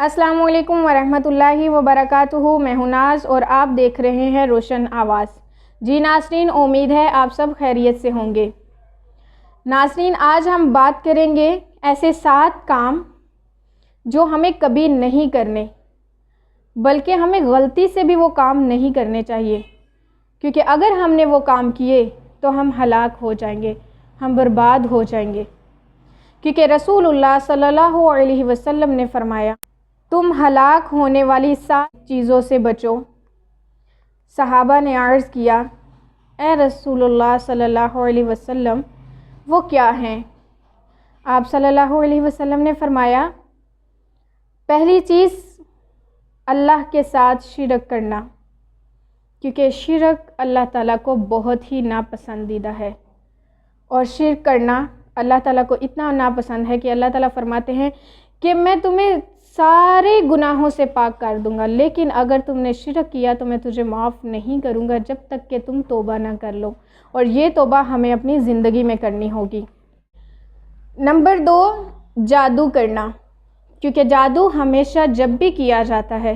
السلام علیکم ورحمۃ اللہ وبرکاتہ۔ میں ہوں ناز اور آپ دیکھ رہے ہیں روشن آواز۔ جی ناظرین، امید ہے آپ سب خیریت سے ہوں گے۔ ناظرین، آج ہم بات کریں گے ایسے 7 کام جو ہمیں کبھی نہیں کرنے، بلکہ ہمیں غلطی سے بھی وہ کام نہیں کرنے چاہیے، کیونکہ اگر ہم نے وہ کام کیے تو ہم ہلاک ہو جائیں گے، ہم برباد ہو جائیں گے، کیونکہ رسول اللہ صلی اللہ علیہ وسلم نے فرمایا، تم ہلاک ہونے والی 7 چیزوں سے بچو۔ صحابہ نے عرض کیا، اے رسول اللہ صلی اللہ علیہ وسلم، وہ کیا ہیں؟ آپ صلی اللہ علیہ وسلم نے فرمایا، پہلی چیز اللہ کے ساتھ شرک کرنا، کیونکہ شرک اللہ تعالیٰ کو بہت ہی ناپسندیدہ ہے، اور شرک کرنا اللہ تعالیٰ کو اتنا ناپسند ہے کہ اللہ تعالیٰ فرماتے ہیں کہ میں تمہیں سارے گناہوں سے پاک کر دوں گا، لیکن اگر تم نے شرک کیا تو میں تجھے معاف نہیں کروں گا جب تک کہ تم توبہ نہ کر لو، اور یہ توبہ ہمیں اپنی زندگی میں کرنی ہوگی۔ نمبر 2، جادو کرنا، کیونکہ جادو ہمیشہ جب بھی کیا جاتا ہے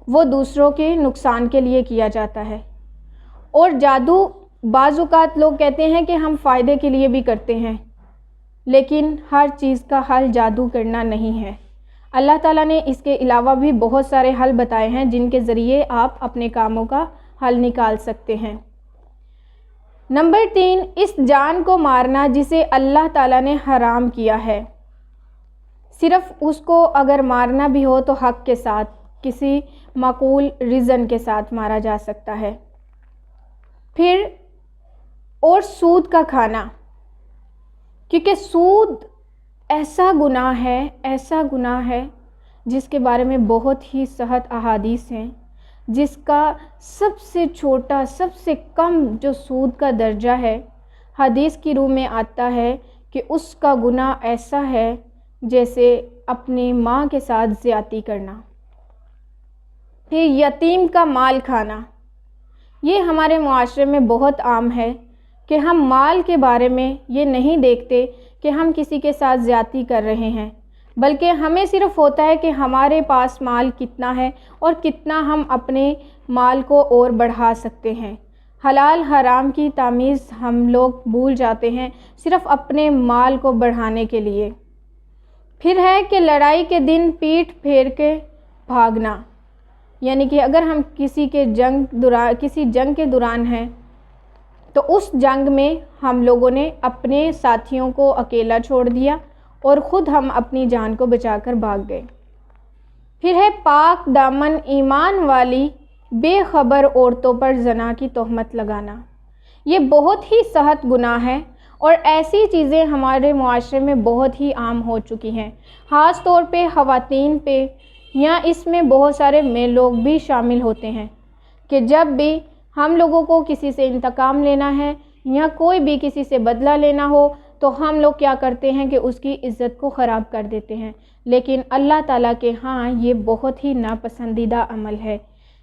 وہ دوسروں کے نقصان کے لیے کیا جاتا ہے، اور جادو بعض اوقات لوگ کہتے ہیں کہ ہم فائدے کے لیے بھی کرتے ہیں، لیکن ہر چیز کا حل جادو کرنا نہیں ہے۔ اللہ تعالیٰ نے اس کے علاوہ بھی بہت سارے حل بتائے ہیں جن کے ذریعے آپ اپنے کاموں کا حل نکال سکتے ہیں۔ نمبر 3، اس جان کو مارنا جسے اللہ تعالیٰ نے حرام کیا ہے، صرف اس کو اگر مارنا بھی ہو تو حق کے ساتھ، کسی معقول ریزن کے ساتھ مارا جا سکتا ہے۔ پھر اور سود کا کھانا، کیونکہ سود ایسا گناہ ہے جس کے بارے میں بہت ہی صحیح احادیث ہیں، جس کا سب سے چھوٹا، سب سے کم جو سود کا درجہ ہے، حدیث کی روح میں آتا ہے کہ اس کا گناہ ایسا ہے جیسے اپنی ماں کے ساتھ زیادتی کرنا۔ پھر یتیم کا مال کھانا، یہ ہمارے معاشرے میں بہت عام ہے کہ ہم مال کے بارے میں یہ نہیں دیکھتے کہ ہم کسی کے ساتھ زیادتی کر رہے ہیں، بلکہ ہمیں صرف ہوتا ہے کہ ہمارے پاس مال کتنا ہے اور کتنا ہم اپنے مال کو اور بڑھا سکتے ہیں۔ حلال حرام کی تمیز ہم لوگ بھول جاتے ہیں صرف اپنے مال کو بڑھانے کے لیے۔ پھر ہے کہ لڑائی کے دن پیٹھ پھیر کے بھاگنا، یعنی کہ اگر ہم کسی جنگ کے دوران ہیں تو اس جنگ میں ہم لوگوں نے اپنے ساتھیوں کو اکیلا چھوڑ دیا اور خود ہم اپنی جان کو بچا کر بھاگ گئے۔ پھر ہے پاک دامن ایمان والی بے خبر عورتوں پر زنا کی تہمت لگانا، یہ بہت ہی سخت گناہ ہے، اور ایسی چیزیں ہمارے معاشرے میں بہت ہی عام ہو چکی ہیں، خاص طور پہ خواتین پہ، یا اس میں بہت سارے میل لوگ بھی شامل ہوتے ہیں کہ جب بھی ہم لوگوں کو کسی سے انتقام لینا ہے یا کوئی بھی کسی سے بدلہ لینا ہو تو ہم لوگ کیا کرتے ہیں کہ اس کی عزت کو خراب کر دیتے ہیں، لیکن اللہ تعالیٰ کے ہاں یہ بہت ہی ناپسندیدہ عمل ہے،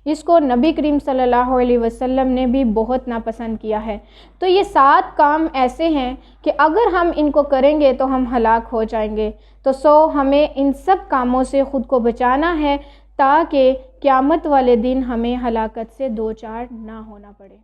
اس کو نبی کریم صلی اللہ علیہ وسلم نے بھی بہت ناپسند کیا ہے۔ تو یہ 7 کام ایسے ہیں کہ اگر ہم ان کو کریں گے تو ہم ہلاک ہو جائیں گے، تو ہمیں ان سب کاموں سے خود کو بچانا ہے تاکہ قیامت والے دن ہمیں ہلاکت سے دوچار نہ ہونا پڑے۔